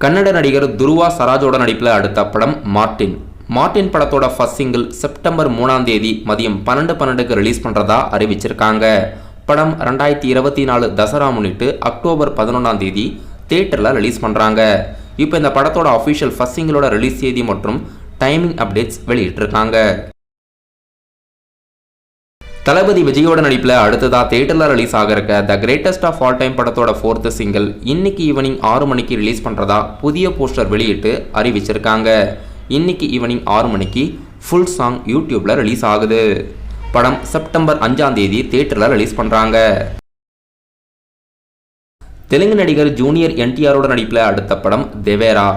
கன்னட நடிகர் துருவா சராஜோட நடிப்பில் அடுத்த படம் மார்டின். மார்டின் படத்தோட ஃபர்ஸ்ட் சிங்கிள் செப்டம்பர் 3ஆம் தேதி மதியம் 12:12க்கு ரிலீஸ் பண்ணுறதா அறிவிச்சிருக்காங்க. படம் 2024 தசரா முன்னிட்டு அக்டோபர் 11ஆம் தேதி தியேட்டரில் ரிலீஸ் பண்ணுறாங்க. இப்போ இந்த படத்தோட அஃபிஷியல் ஃபர்ஸ்ட் சிங்கிளோட ரிலீஸ் தேதி மற்றும் டைமிங் அப்டேட்ஸ் வெளியிட்டிருக்காங்க. தளபதி விஜயோட நடிப்பில் அடுத்ததாக தியேட்டரில் ரிலீஸ் ஆகிருக்க the greatest of all time படத்தோட 4th சிங்கிள் இன்னைக்கு ஈவினிங் 6 மணிக்கு ரிலீஸ் பண்ணுறதா புதிய போஸ்டர் வெளியிட்டு அறிவிச்சிருக்காங்க. இன்னைக்கு ஈவினிங் 6 மணிக்கு ஃபுல் சாங் யூடியூப்பில் ரிலீஸ் ஆகுது. படம் செப்டம்பர் 5ஆம் தேதி தியேட்டரில் ரிலீஸ் பண்ணுறாங்க. தெலுங்கு நடிகர் ஜூனியர் என்டிஆரோட நடிப்பில் அடுத்த படம் தேவேரா.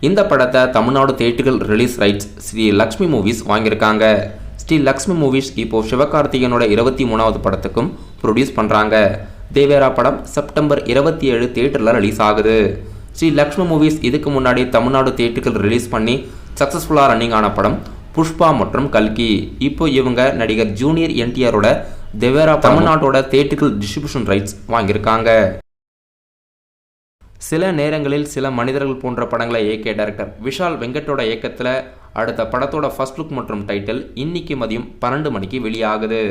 இந்த படத்தை தமிழ்நாடு தியேட்டர்கள் release rights Sri Lakshmi movies வாங்கியிருக்காங்க. ஸ்ரீ லக்ஷ்மி மூவிஸ் இப்போ சிவகார்த்திகேயனோட 23வது படத்துக்கும் ப்ரொடியூஸ் பண்ணுறாங்க. தேவேரா படம் செப்டம்பர் 27 தியேட்டரில் ரிலீஸ் ஆகுது. ஸ்ரீ லக்ஷ்மி மூவிஸ் இதுக்கு முன்னாடி தமிழ்நாடு தியேட்டர்கள் ரிலீஸ் பண்ணி சக்ஸஸ்ஃபுல்லாக ரன்னிங் ஆன படம் புஷ்பா மற்றும் கல்கி. இப்போ இவங்க நடிகர் ஜூனியர் என்டிஆரோட தேவேரா தமிழ்நாட்டோட தியேட்டர்கள் டிஸ்ட்ரிபியூஷன் ரைட்ஸ் வாங்கியிருக்காங்க. சில நேரங்களில் சில மனிதர்கள் போன்ற படங்களை இயக்கிய டைரக்டர் விஷால் வெங்கட்டோட இயக்கத்தில் அடுத்த படத்தோட ஃபர்ஸ்ட் லுக் மற்றும் டைட்டில் இன்னைக்கு மதியம் 12 மணிக்கு வெளியாகுது.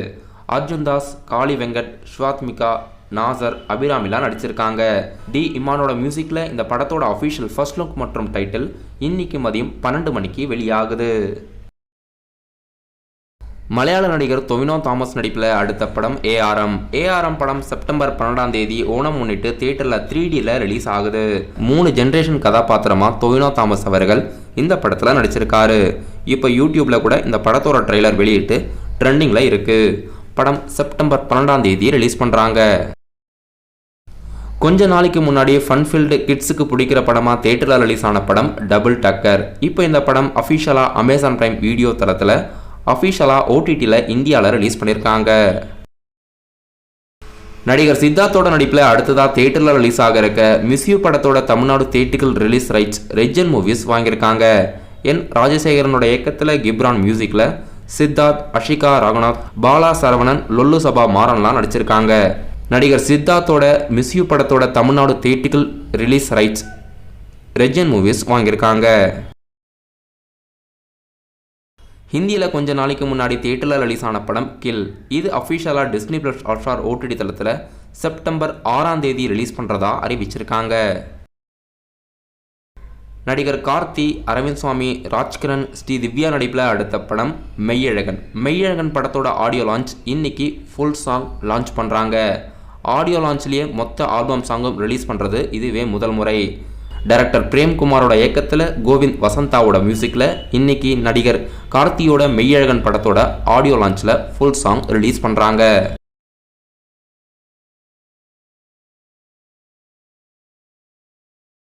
அர்ஜுன் தாஸ், காளி வெங்கட், ஸ்வாத்மிகா, நாசர், அபிராமிலாம் நடிச்சிருக்காங்க. டி இமானோட மியூசிக்கில் இந்த படத்தோட அஃபிஷியல் ஃபர்ஸ்ட் லுக் மற்றும் டைட்டில் இன்னைக்கு மதியம் 12 மணிக்கு வெளியாகுது. மலையாள நடிகர் டொவினோ தாமஸ் நடிப்பில் அடுத்த படம் ஏஆர்எம் படம் செப்டம்பர் 12ஆம் தேதி ஓணம் முன்னிட்டு தியேட்டரில் 3Dயில் ரிலீஸ் ஆகுது. 3 ஜென்ரேஷன் கதாபாத்திரமாக டொவினோ தாமஸ் அவர்கள் இந்த படத்தில் நடிச்சிருக்காரு. இப்போ யூடியூப்பில் கூட இந்த படத்தோட ட்ரெய்லர் வெளியிட்டு ட்ரெண்டிங்கில் இருக்குது. படம் செப்டம்பர் 12ஆம் தேதி ரிலீஸ் பண்ணுறாங்க. கொஞ்ச நாளைக்கு முன்னாடி ஃபன்ஃபில்டு கிட்ஸுக்கு பிடிக்கிற படமாக தியேட்டரில் ரிலீஸ் ஆன படம் டபுள் டக்கர். இப்போ இந்த படம் அஃபிஷியலாக அமேசான் பிரைம் வீடியோ தளத்தில் அஃபிஷியலாக ஓடிடியில் இந்தியாவில் ரிலீஸ் பண்ணியிருக்காங்க. நடிகர் சித்தார்த்தோட நடிப்பில் அடுத்ததாக தியேட்டரில் ரிலீஸ் ஆகிருக்க மிஸ்யூ படத்தோட தமிழ்நாடு தியேட்டர்கள் ரிலீஸ் ரைட்ஸ் ரெஜன் மூவிஸ் வாங்கியிருக்காங்க. என் ராஜசேகரனோட இயக்கத்தில் கிப்ரான் மியூசிக்கில் சித்தார்த், அஷிகா ரகுநாத், பாலா சரவணன், லொல்லு சபா மாறன்லாம் நடிச்சிருக்காங்க. நடிகர் சித்தார்த்தோட மிஸ்யூ படத்தோட தமிழ்நாடு தியேட்டர்கள் ரிலீஸ் ரைட்ஸ் ரெஜன் மூவிஸ் வாங்கியிருக்காங்க. ஹிந்தியில் கொஞ்ச நாளைக்கு முன்னாடி தியேட்டரில் ரிலீஸ் ஆன படம் கில். இது அஃபிஷியலாக டிஸ்னி பிளஸ் ஹாட்ஸ்டார் ஓடிடி தளத்தில் செப்டம்பர் 6ஆம் தேதி ரிலீஸ் பண்ணுறதா அறிவிச்சிருக்காங்க. நடிகர் கார்த்தி, அரவிந்த் சுவாமி, ராஜ்கிரண், ஸ்ரீ திவ்யா நடிப்பில் அடுத்த படம் மெய்யழகன் படத்தோட ஆடியோ லான்ச் இன்னைக்கு ஃபுல் சாங் லான்ச் பண்ணுறாங்க. ஆடியோ லான்ச்லேயே மொத்த ஆல்பம் சாங்கும் ரிலீஸ் பண்ணுறது இதுவே முதல் முறை. டைரக்டர் பிரேம்குமாரோட இயக்கத்தில் கோவிந்த் வசந்தாவோட மியூசிக்கில் இன்னைக்கு நடிகர் கார்த்தியோட மெய்யழகன் படத்தோட ஆடியோ லான்ச்சில் ஃபுல் சாங் ரிலீஸ் பண்ணுறாங்க.